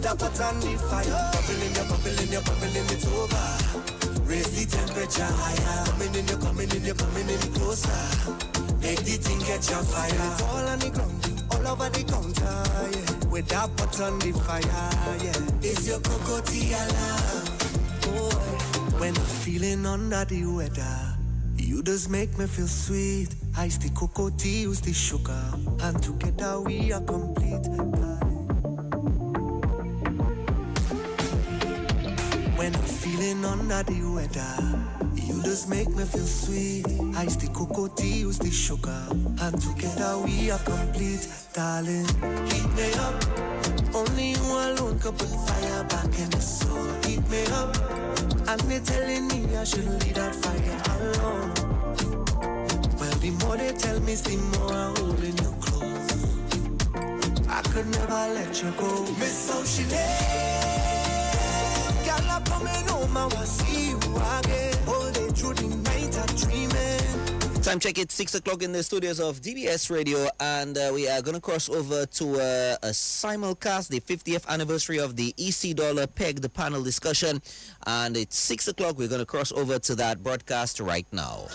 Put a pot on the fire. Bubbling, you're bubbling, you're bubbling, it's over. Raise the temperature higher. Coming in, you're coming in, you're coming in closer. Make the thing catch on fire. It's all on the ground, all over the counter, yeah. With that pot on the fire, yeah. Is your cocoa alarm? Boy, when I'm feeling under the weather, you just make me feel sweet. Ice the cocoa tea, use the sugar, and together we are complete. When I'm feeling under the weather, you just make me feel sweet. Ice the cocoa tea, use the sugar, and together we are complete. Darling, heat me up. Only you alone can put fire back in the soul. Heat me up. And they telling me I shouldn't leave that fire alone. Well, the more they tell me, the more I'm holding you close. I could never let you go. Miss Ocean. Girl, I'm coming home, I want to see you again. All day through the night, I'm dreaming. Time check, it's 6 o'clock in the studios of DBS Radio, and we are going to cross over to a simulcast, the 50th anniversary of the EC Dollar Peg, the panel discussion. And it's 6 o'clock, we're going to cross over to that broadcast right now.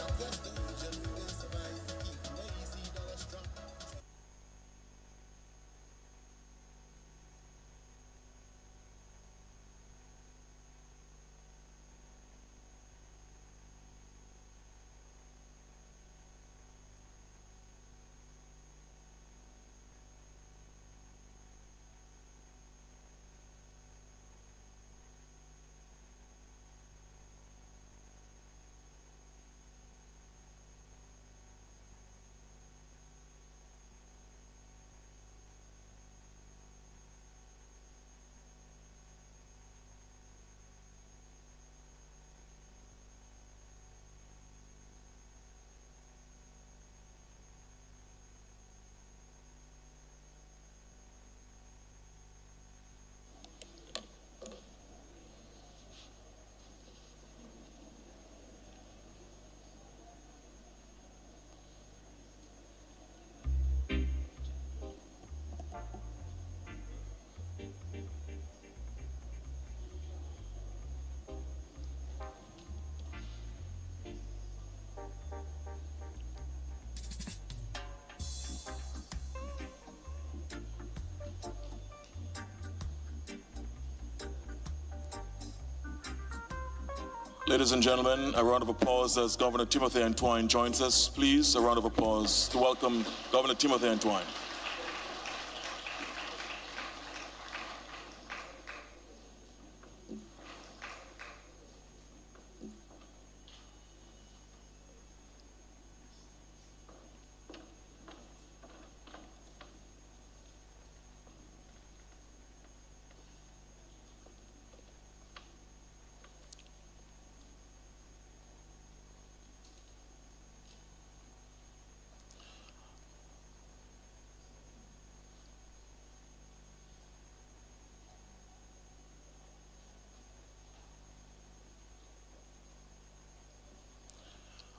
Ladies and gentlemen, a round of applause as Governor Timothy Antwine joins us. Please, a round of applause to welcome Governor Timothy Antwine.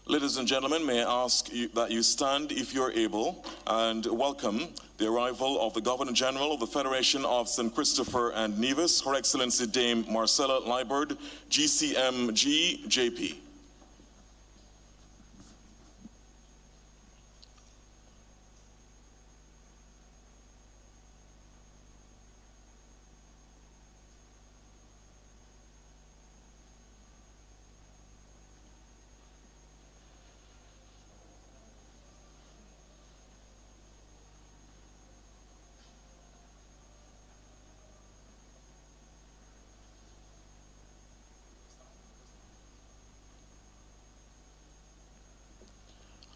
Ladies and gentlemen, may I ask you that you stand if you're able and welcome the arrival of the Governor General of the Federation of St. Christopher and Nevis, Her Excellency Dame Marcella Liburd, GCMG JP.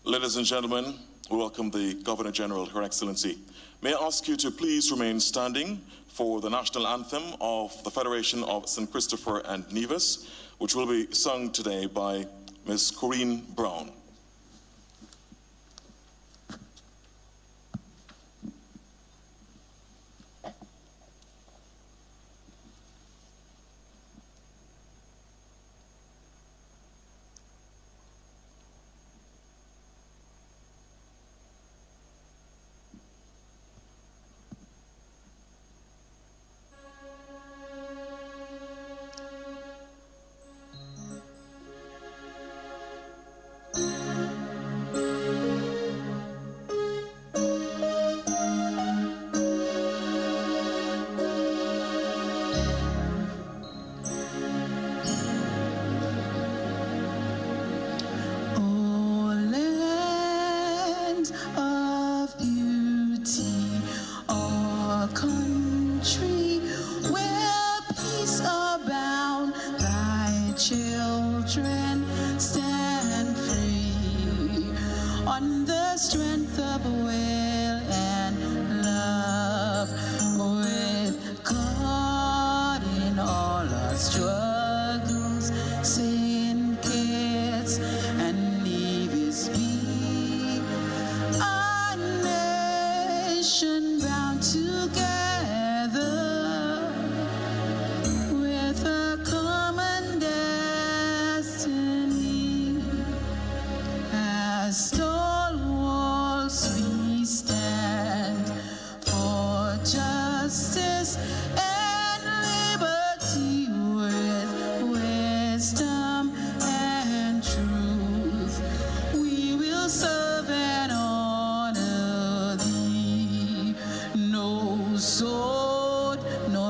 Ladies and gentlemen, we welcome the Governor General, Her Excellency. May I ask you to please remain standing for the national anthem of the Federation of St. Christopher and Nevis, which will be sung today by Ms. Corinne Brown.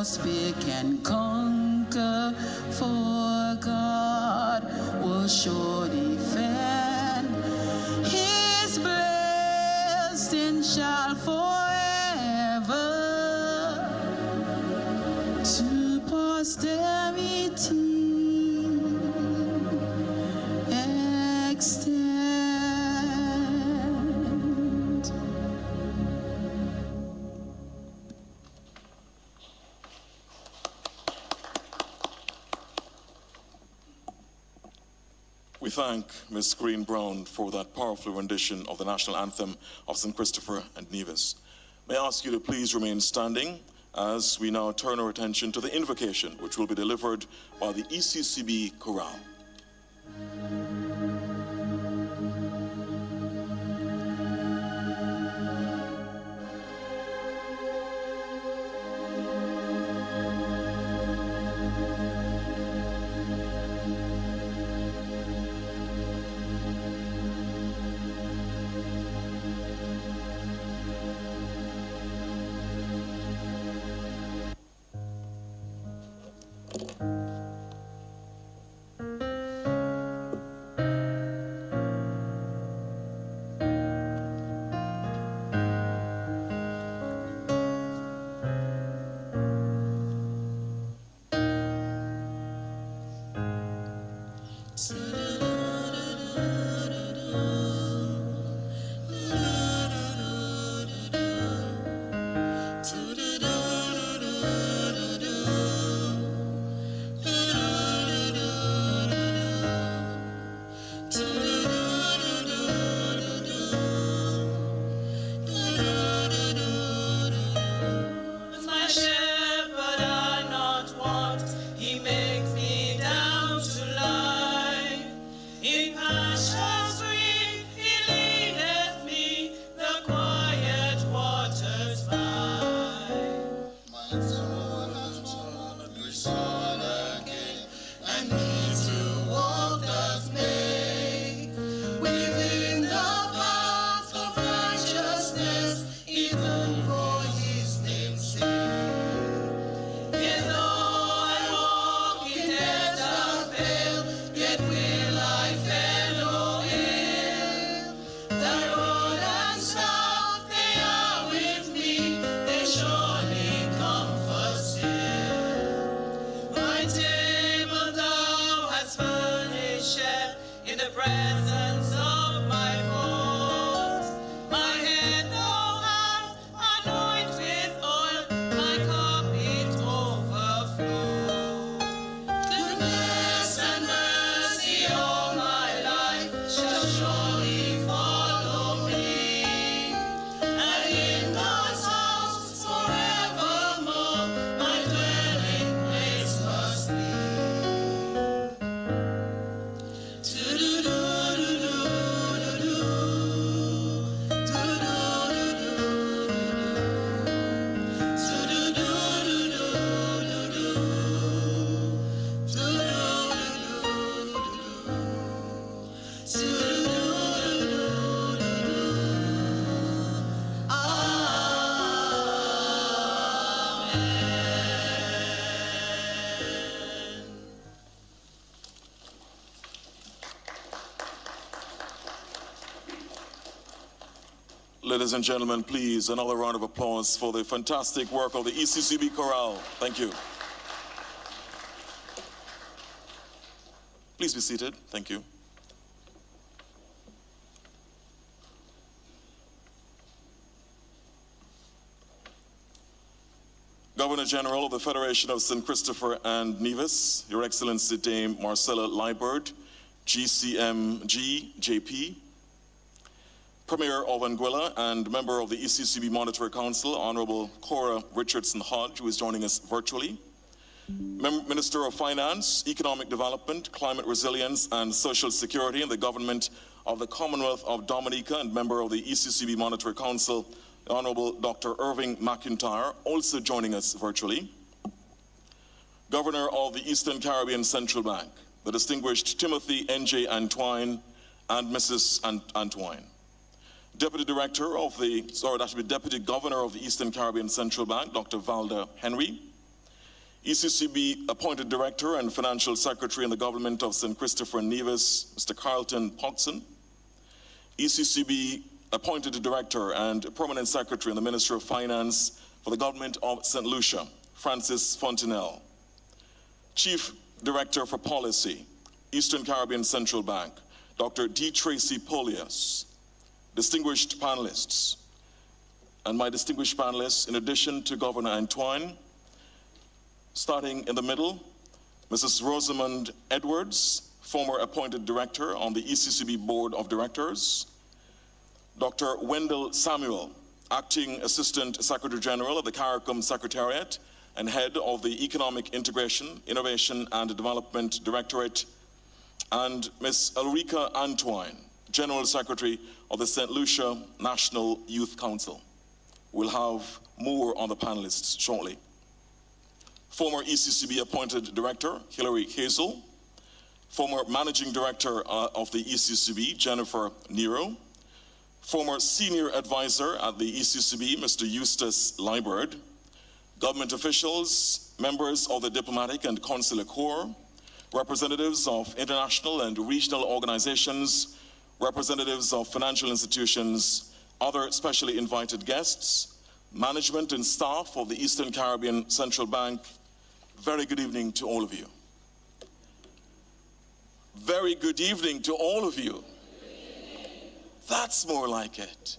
must pick and conquer, for God will sure defend. His blessing shall forever to posterity extend. We thank Ms. Green Brown for that powerful rendition of the national anthem of St. Christopher and Nevis. May I ask you to please remain standing as we now turn our attention to the invocation, which will be delivered by the ECCB Chorale. Ladies and gentlemen, please, another round of applause for the fantastic work of the ECCB Chorale. Thank you. Please be seated. Thank you. Governor General of the Federation of St. Christopher and Nevis, Your Excellency Dame Marcella Liebert, GCMG, JP, Premier of Anguilla and member of the ECCB Monetary Council, Honorable Cora Richardson Hodge, who is joining us virtually, Minister of Finance, Economic Development, Climate Resilience and Social Security in the Government of the Commonwealth of Dominica and member of the ECCB Monetary Council, the Honorable Dr. Irving McIntyre, also joining us virtually, Governor of the Eastern Caribbean Central Bank, the distinguished Timothy N.J. Antwine and Mrs. Antwine, Deputy Governor of the Eastern Caribbean Central Bank, Dr. Valda Henry, ECCB appointed Director and Financial Secretary in the government of St. Christopher and Nevis, Mr. Carlton Pogson. ECCB appointed Director and Permanent Secretary in the Ministry of Finance for the government of St. Lucia, Francis Fontenelle. Chief Director for Policy, Eastern Caribbean Central Bank, Dr. D. Tracy Polias. Distinguished panelists, and my distinguished panelists, in addition to Governor Antoine, starting in the middle, Mrs. Rosamond Edwards, former appointed director on the ECCB Board of Directors, Dr. Wendell Samuel, acting Assistant Secretary General of the CARICOM Secretariat and head of the Economic Integration, Innovation and Development Directorate, and Ms. Ulrika Antoine, General Secretary of the St. Lucia National Youth Council. We'll have more on the panelists shortly. Former ECCB appointed Director, Hilary Hazel. Former Managing Director of the ECCB, Jennifer Nero. Former Senior Advisor at the ECCB, Mr. Eustace Liebert. Government officials, members of the Diplomatic and Consular Corps, representatives of international and regional organizations, representatives of financial institutions, other specially invited guests, management and staff of the Eastern Caribbean Central Bank, very good evening to all of you. Very good evening to all of you. That's more like it.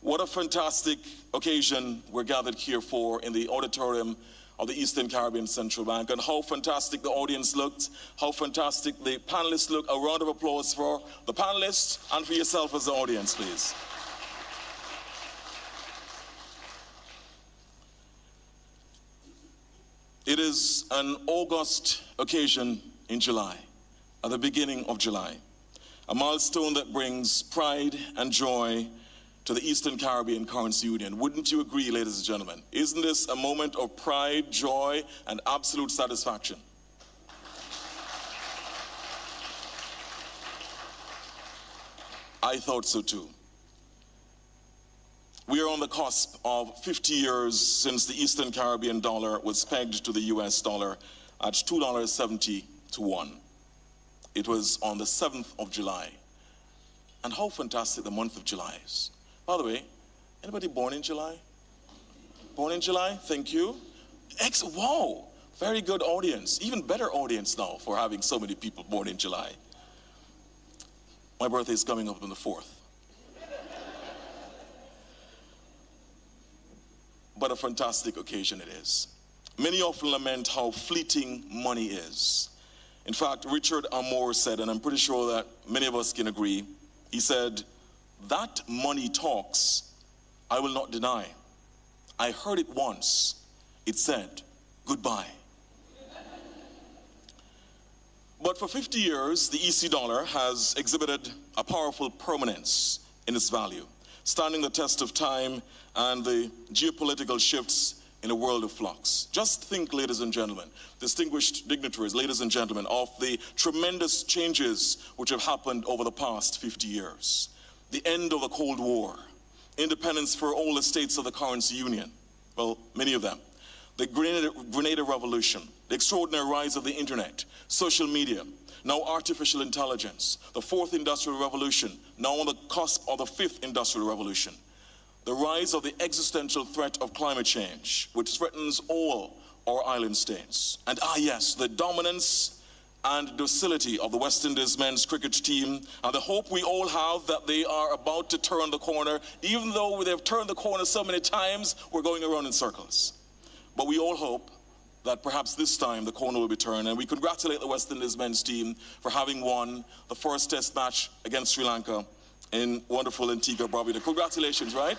What a fantastic occasion we're gathered here for in the auditorium of the Eastern Caribbean Central Bank, and how fantastic the audience looked, how fantastic the panelists look. A round of applause for the panelists and for yourself as the audience, please. It is an August occasion in July, at the beginning of July, a milestone that brings pride and joy to the Eastern Caribbean Currency Union. Wouldn't you agree, ladies and gentlemen? Isn't this a moment of pride, joy, and absolute satisfaction? I thought so too. We are on the cusp of 50 years since the Eastern Caribbean dollar was pegged to the US dollar at $2.70 to 1. It was on the 7th of July. And how fantastic the month of July is. By the way, anybody born in July? Born in July? Thank you. Wow, very good audience. Even better audience now for having so many people born in July. My birthday is coming up on the 4th. But a fantastic occasion it is. Many often lament how fleeting money is. In fact, Richard Amore said, and I'm pretty sure that many of us can agree, he said, "That money talks, I will not deny. I heard it once. It said, goodbye." But for 50 years, the EC dollar has exhibited a powerful permanence in its value, standing the test of time and the geopolitical shifts in a world of flux. Just think, ladies and gentlemen, distinguished dignitaries, ladies and gentlemen, of the tremendous changes which have happened over the past 50 years. The end of the Cold War, independence for all the states of the currency union, well, many of them. The Grenada Revolution, the extraordinary rise of the internet, social media, now artificial intelligence, the fourth industrial revolution, now on the cusp of the fifth industrial revolution. The rise of the existential threat of climate change, which threatens all our island states. And yes, the dominance and docility of the West Indies men's cricket team, and the hope we all have that they are about to turn the corner. Even though they've turned the corner so many times, we're going around in circles. But we all hope that perhaps this time the corner will be turned, and we congratulate the West Indies men's team for having won the first test match against Sri Lanka in wonderful Antigua Barbuda. Congratulations, right?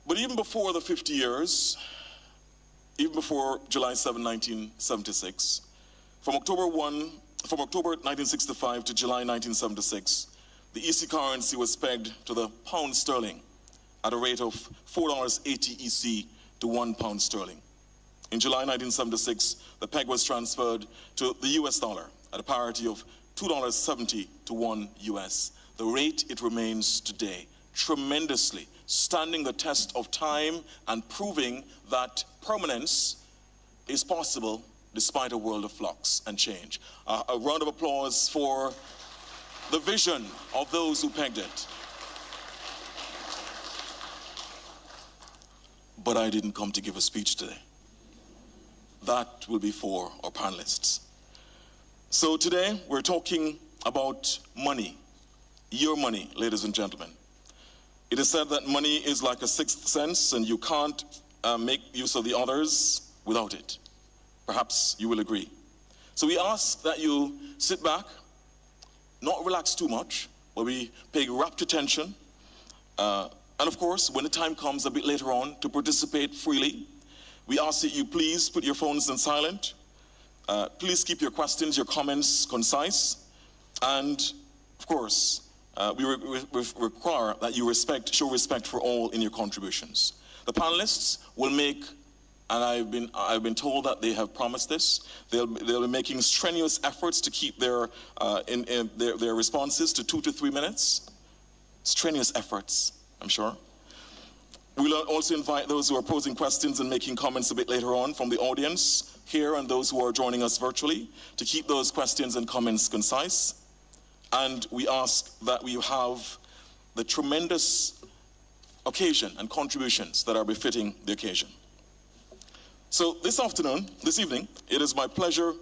But even before the 50 years, even before July 7, 1976, from October 1965 to July 1976, the EC currency was pegged to the pound sterling at a rate of $4.80 EC to 1 pound sterling. In July 1976, the peg was transferred to the US dollar at a parity of $2.70 to 1 US. The rate it remains today, tremendously standing the test of time and proving that permanence is possible despite a world of flux and change. A round of applause for the vision of those who pegged it. But I didn't come to give a speech today. That will be for our panelists. So today we're talking about money, your money, ladies and gentlemen. It is said that money is like a sixth sense and you can't make use of the others without it. Perhaps you will agree. So we ask that you sit back, not relax too much, but we pay rapt attention. And of course, when the time comes a bit later on to participate freely, we ask that you please put your phones on silent. Please keep your questions, your comments concise. And of course, we require that you show respect for all in your contributions. The panelists will make, and I've been told that they have promised this, they'll be making strenuous efforts to keep their responses to 2 to 3 minutes. Strenuous efforts, I'm sure. We'll also invite those who are posing questions and making comments a bit later on from the audience here and those who are joining us virtually to keep those questions and comments concise. And we ask that we have the tremendous occasion and contributions that are befitting the occasion. So this evening, it is my pleasure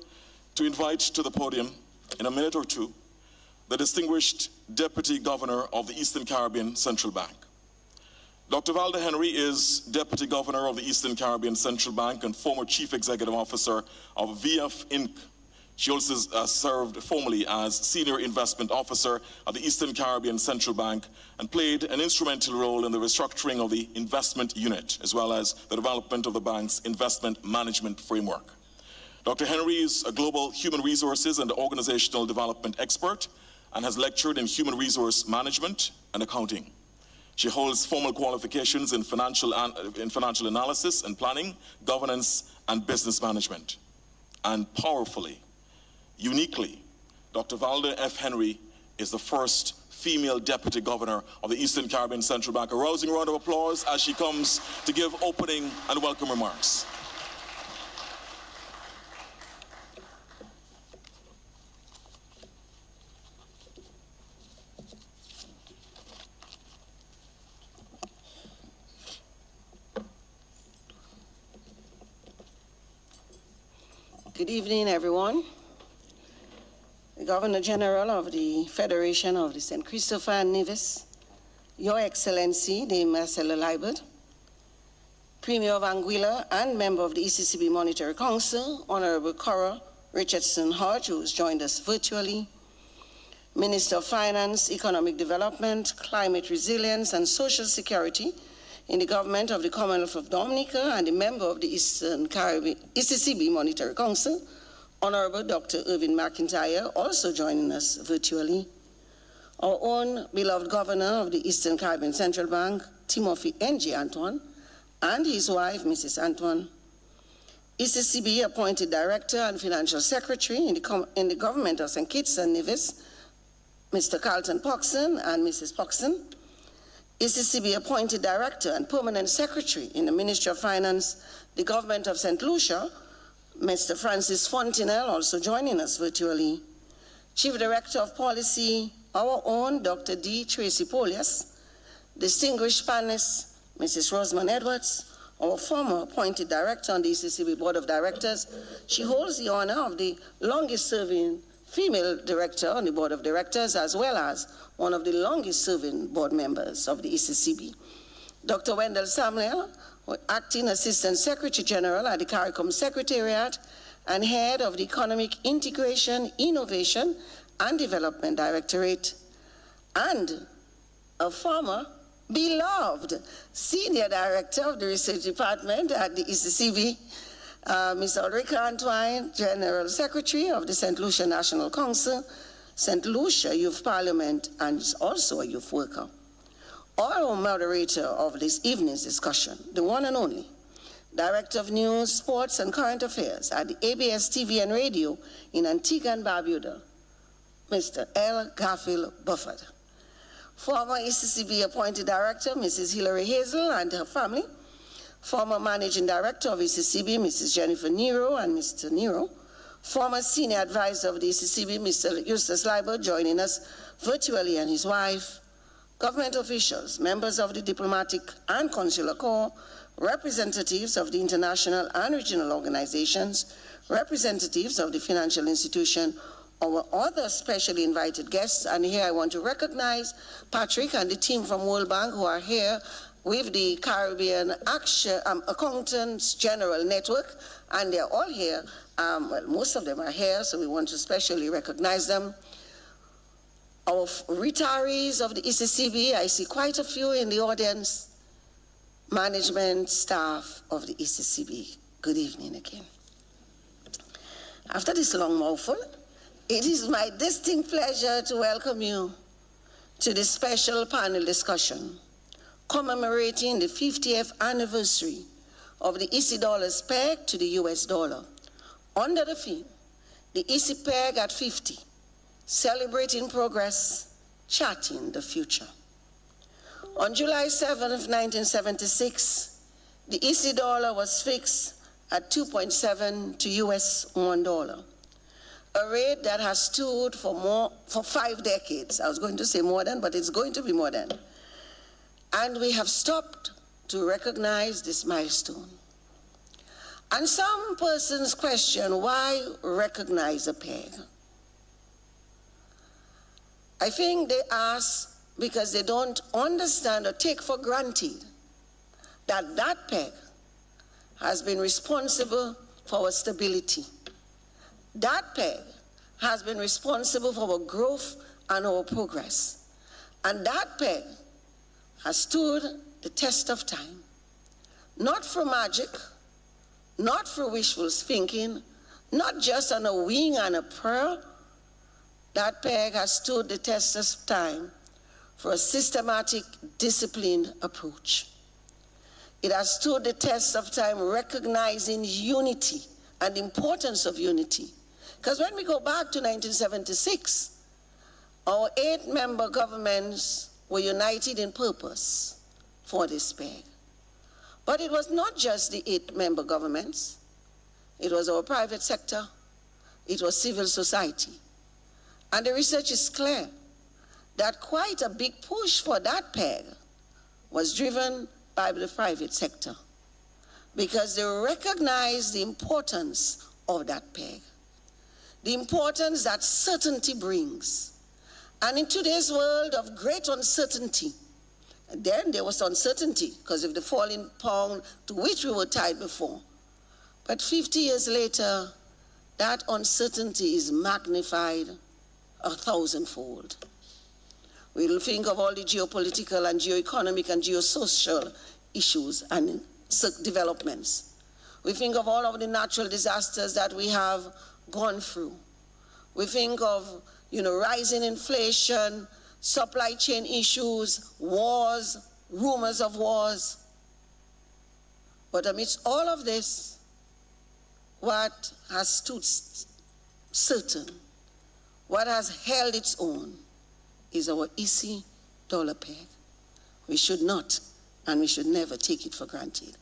to invite to the podium in a minute or two the distinguished Deputy Governor of the Eastern Caribbean Central Bank. Dr. Valda Henry is Deputy Governor of the Eastern Caribbean Central Bank and former Chief Executive Officer of VF Inc. She also served formerly as Senior Investment Officer of the Eastern Caribbean Central Bank and played an instrumental role in the restructuring of the investment unit, as well as the development of the bank's investment management framework. Dr. Henry is a global human resources and organizational development expert and has lectured in human resource management and accounting. She holds formal qualifications in financial analysis and planning, governance, and business management. And powerfully, uniquely, Dr. Valda F. Henry is the first female Deputy Governor of the Eastern Caribbean Central Bank. A rousing round of applause as she comes to give opening and welcome remarks. Good evening, everyone. The Governor General of the Federation of the St. Christopher and Nevis, Your Excellency, the Marcelo Liebert, Premier of Anguilla and member of the ECCB Monetary Council, Honorable Cora Richardson Hodge, who has joined us virtually, Minister of Finance, Economic Development, Climate Resilience, and Social Security in the government of the Commonwealth of Dominica and a member of the Eastern Caribbean ECCB Monetary Council, Honorable Dr. Irvin McIntyre, also joining us virtually. Our own beloved Governor of the Eastern Caribbean Central Bank, Timothy N.G. Antoine, and his wife, Mrs. Antoine. ECCB appointed Director and Financial Secretary in the government of St. Kitts and Nevis, Mr. Carlton Poxon and Mrs. Poxon. ECCB appointed Director and Permanent Secretary in the Ministry of Finance, the government of St. Lucia, Mr. Francis Fontenelle, also joining us virtually. Chief Director of Policy, our own Dr. D. Tracy Polias. Distinguished panelists, Mrs. Rosamond Edwards, our former appointed Director on the ECCB Board of Directors. She holds the honor of the longest serving female director on the Board of Directors, as well as one of the longest serving board members of the ECCB. Dr. Wendell Samuel, Acting Assistant Secretary General at the CARICOM Secretariat and Head of the Economic Integration, Innovation and Development Directorate, and a former beloved Senior Director of the Research Department at the ECCB, Ms. Ulrika Antoine, General Secretary of the St. Lucia National Council, St. Lucia Youth Parliament, and is also a youth worker. Our moderator of this evening's discussion, the one and only Director of News, Sports, and Current Affairs at the ABS TV and Radio in Antigua and Barbuda, Mr. L. Garfield Buffett. former ECCB appointed director, Mrs. Hilary Hazel and her family, former managing director of ECCB, Mrs. Jennifer Nero and Mr. Nero, former senior advisor of the ECCB, Mr. Eustace Leiber, joining us virtually, and his wife, government officials, members of the diplomatic and consular corps, representatives of the international and regional organizations, representatives of the financial institution, our other specially invited guests, and here I want to recognize Patrick and the team from World Bank who are here with the Caribbean Accountants General Network, and they're all here. Well, most of them are here, so we want to specially recognize them. Our retirees of the ECCB, I see quite a few in the audience. Management staff of the ECCB, good evening again. After this long mouthful, it is my distinct pleasure to welcome you to this special panel discussion commemorating the 50th anniversary of the EC dollar's peg to the US dollar under the theme, the EC peg at 50, celebrating progress, charting the future. On July 7th, 1976, the EC dollar was fixed at 2.7 to US $1, a rate that has stood for 5 decades. I was going to say more than, but it's going to be more than. And we have stopped to recognize this milestone. And some persons question, why recognize a peg? I think they ask because they don't understand or take for granted that that peg has been responsible for our stability. That peg has been responsible for our growth and our progress. And that peg has stood the test of time, not for magic, not for wishful thinking, not just on a wing and a prayer. That peg has stood the test of time for a systematic, disciplined approach. It has stood the test of time recognizing unity and the importance of unity. Because when we go back to 1976, our 8-member governments were united in purpose for this peg. But it was not just the 8-member governments. It was our private sector. It was civil society. And the research is clear that quite a big push for that peg was driven by the private sector because they recognized the importance of that peg, the importance that certainty brings. And in today's world of great uncertainty, then there was uncertainty because of the falling pound to which we were tied before. But 50 years later, that uncertainty is magnified 1,000-fold. We'll think of all the geopolitical and geoeconomic and geosocial issues and developments. We think of all of the natural disasters that we have gone through. We think of, rising inflation, supply chain issues, wars, rumors of wars. But amidst all of this, what has stood certain, what has held its own, is our EC dollar peg. We should not and we should never take it for granted.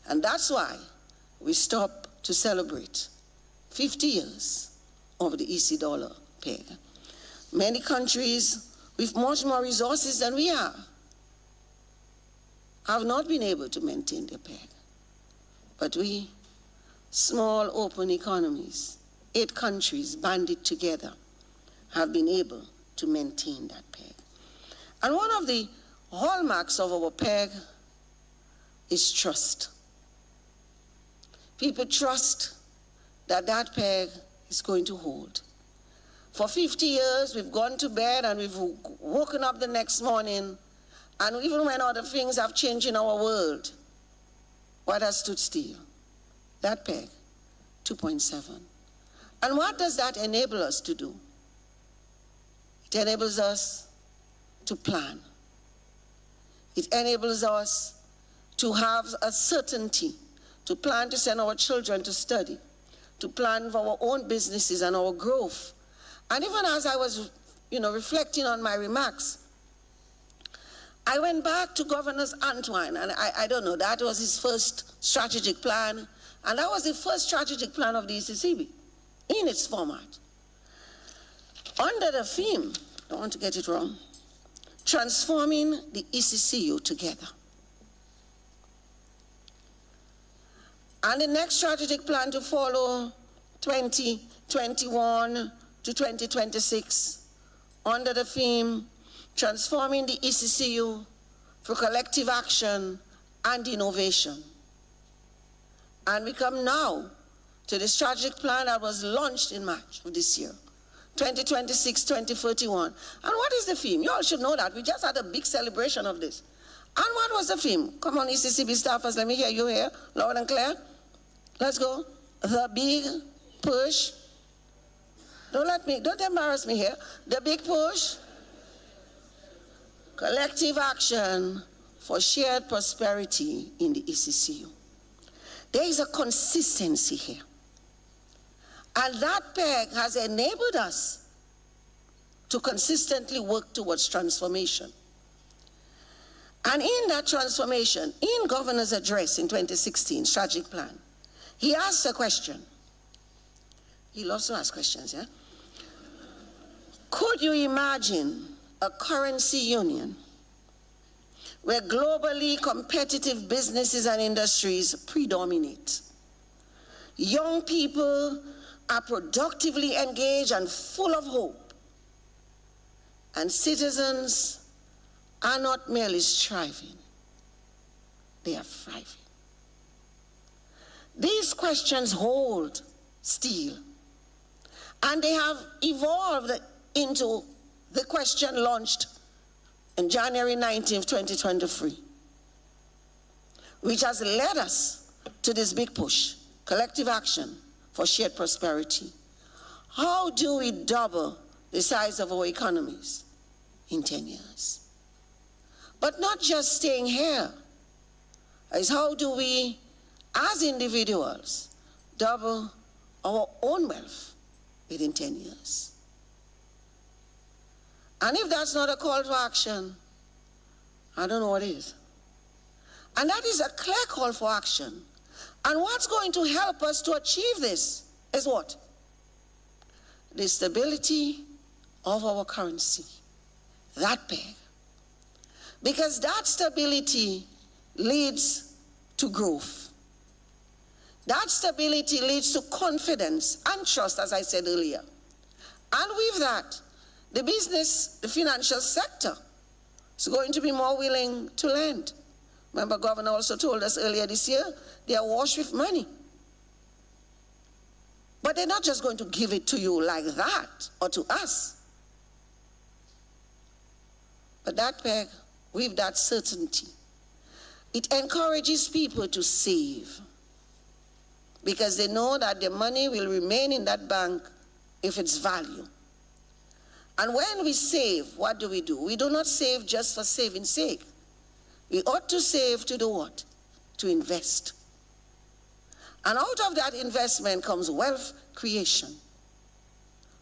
And that's why we stop to celebrate 50 years of the EC dollar peg. Many countries with much more resources than we have not been able to maintain their peg. But we, small open economies, 8 countries banded together, have been able to maintain that peg. And one of the hallmarks of our peg is trust. People trust that that peg is going to hold. For 50 years, we've gone to bed and we've woken up the next morning, and even when other things have changed in our world, what has stood still? That peg, 2.7. And what does that enable us to do? It enables us to plan. It enables us to have a certainty, to plan to send our children to study, to plan for our own businesses and our growth. And even as I was, reflecting on my remarks, I went back to Governor Antoine, and I don't know, that was his first strategic plan, and that was the first strategic plan of the ECCB in its format. Under the theme, I don't want to get it wrong, transforming the ECCU together. And the next strategic plan to follow, 2021 to 2026, under the theme, transforming the ECCU for collective action and innovation. And we come now to the strategic plan that was launched in March of this year, 2026-2031. And what is the theme? You all should know that. We just had a big celebration of this. And what was the theme? Come on, ECCB staffers, let me hear you here, loud and clear. Let's go. The big push. Don't embarrass me here. The big push. Collective action for shared prosperity in the ECCU. There is a consistency here. And that peg has enabled us to consistently work towards transformation. And in that transformation, in Governor's address in 2016, strategic plan, he asked a question. He loves to ask questions, yeah? Could you imagine a currency union where globally competitive businesses and industries predominate? Young people are productively engaged and full of hope. And citizens are not merely striving, they are thriving. These questions hold still, and they have evolved into the question launched on January 19th, 2023, which has led us to this big push, collective action for shared prosperity. How do we double the size of our economies in 10 years? But not just staying here, is how do we, as individuals, double our own wealth within 10 years? And if that's not a call to action, I don't know what is. And that is a clear call for action. And what's going to help us to achieve this is what? The stability of our currency, that peg. Because that stability leads to growth. That stability leads to confidence and trust, as I said earlier. And with that, the business, the financial sector is going to be more willing to lend. Remember, Governor also told us earlier this year, they are awash with money. But they're not just going to give it to you like that, or to us. But that peg, with that certainty, it encourages people to save, because they know that the money will remain in that bank if it's value. And when we save, what do? We do not save just for saving's sake. We ought to save to do what? To invest. And out of that investment comes wealth creation,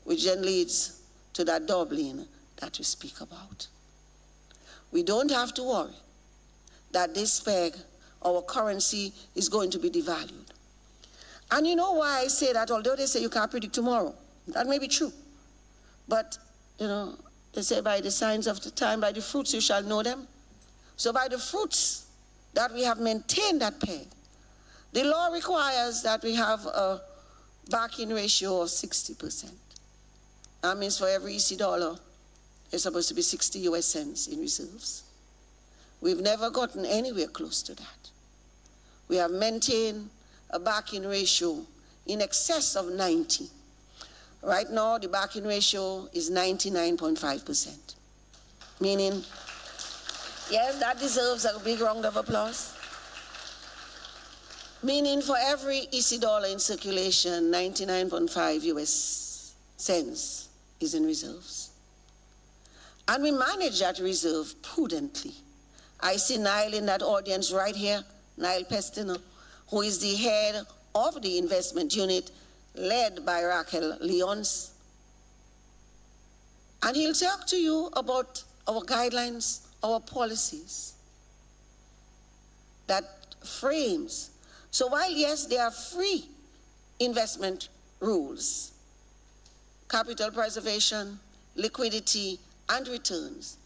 which then leads to that doubling that we speak about. We don't have to worry that this peg, our currency, is going to be devalued. And you know why I say that? Although they say you can't predict tomorrow, that may be true. But, you know, they say by the signs of the time, by the fruits you shall know them. So by the fruits that we have maintained that peg, the law requires that we have a backing ratio of 60%. That means for every EC dollar, it's supposed to be 60 US cents in reserves. We've never gotten anywhere close to that. We have maintained a backing ratio in excess of 90. Right now, the backing ratio is 99.5%. Meaning, yes, that deserves a big round of applause. Meaning for every EC dollar in circulation, 99.5 US cents is in reserves. And we manage that reserve prudently. I see Niall in that audience right here, Niall Pestino, who is the head of the investment unit led by Raquel Leons. And he'll talk to you about our guidelines our policies that frames. So while, yes, there are free investment rules, capital preservation, liquidity, and returns,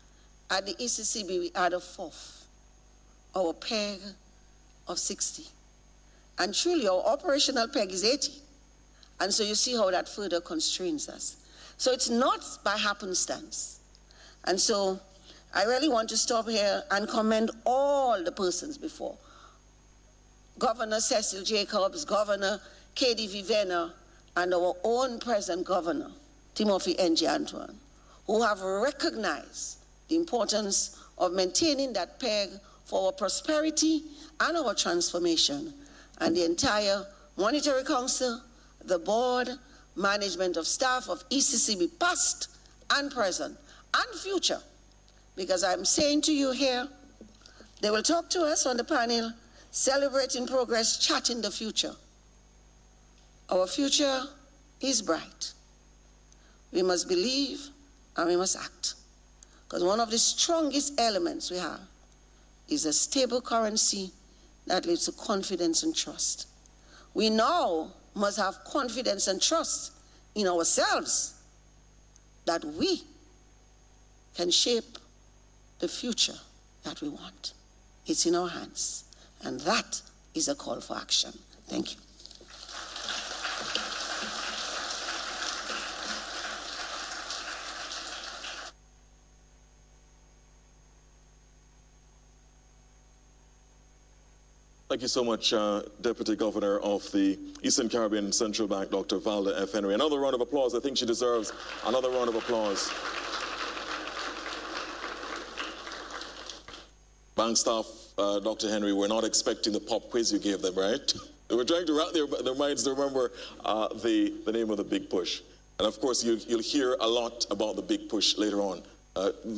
at the ECCB we add a fourth, our peg of 60. And truly our operational peg is 80. And so you see how that further constrains us. So it's not by happenstance. And so I really want to stop here and commend all the persons before. Governor Cecil Jacobs, Governor K.D. Vivena, and our own present Governor, Timothy N.G. Antoine, who have recognized the importance of maintaining that peg for our prosperity and our transformation, and the entire Monetary Council, the board, management of staff of ECCB, past and present and future, because I'm saying to you here, they will talk to us on the panel, celebrating progress, charting the future. Our future is bright. We must believe and we must act, because one of the strongest elements we have is a stable currency that leads to confidence and trust. We now must have confidence and trust in ourselves that we can shape the future that we want. It's in our hands, and that is a call for action. Thank you. Thank you so much, Deputy Governor of the Eastern Caribbean Central Bank, Dr. Valda F. Henry. Another round of applause. I think she deserves another round of applause. Bank staff, Dr. Henry, were not expecting the pop quiz you gave them, right? They were trying to wrap their minds to remember the name of the big push. And of course, you'll hear a lot about the big push later on.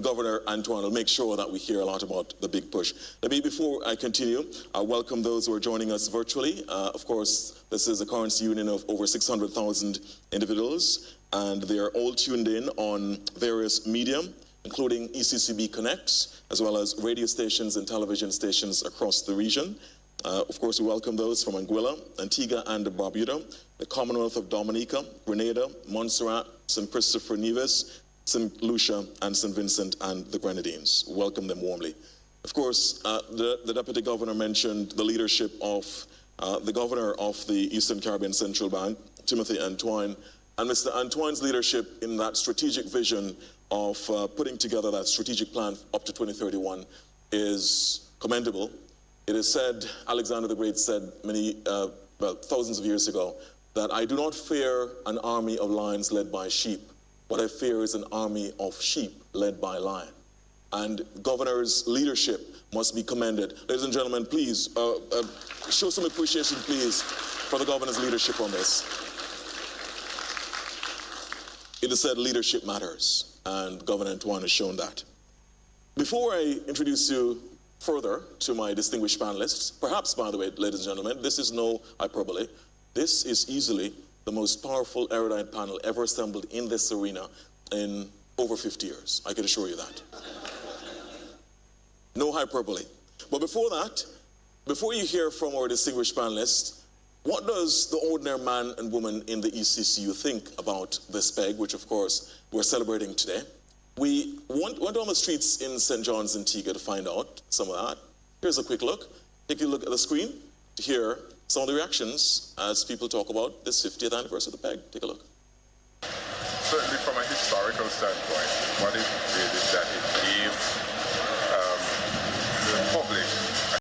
Governor Antoine will make sure that we hear a lot about the big push. Let me, before I continue, I welcome those who are joining us virtually. Of course, this is a currency union of over 600,000 individuals, and they are all tuned in on various media, including ECCB Connects, as well as radio stations and television stations across the region. Of course, we welcome those from Anguilla, Antigua and Barbuda, the Commonwealth of Dominica, Grenada, Montserrat, St. Christopher Nevis, St. Lucia, and St. Vincent and the Grenadines. Welcome them warmly. Of course, the Deputy Governor mentioned the leadership of the Governor of the Eastern Caribbean Central Bank, Timothy Antoine, and Mr. Antoine's leadership in that strategic vision of putting together that strategic plan up to 2031 is commendable. It is said, Alexander the Great said thousands of years ago, that I do not fear an army of lions led by sheep. What I fear is an army of sheep led by lion. And governor's leadership must be commended. Ladies and gentlemen, please show some appreciation, please, for the governor's leadership on this. It is said leadership matters, and Governor Antoine has shown that. Before I introduce you further to my distinguished panelists, perhaps, by the way, ladies and gentlemen, this is no hyperbole. This is easily the most powerful erudite panel ever assembled in this arena in over 50 years. I can assure you that. No hyperbole. But before that, before you hear from our distinguished panelists, what does the ordinary man and woman in the ECCU think about this peg, which of course we're celebrating today? We went on the streets in St. John's, Antigua to find out some of that. Here's a quick look. Take a look at the screen to hear some of the reactions as people talk about this 50th anniversary of the peg. Take a look. Certainly from a historical standpoint, what it did is that it gave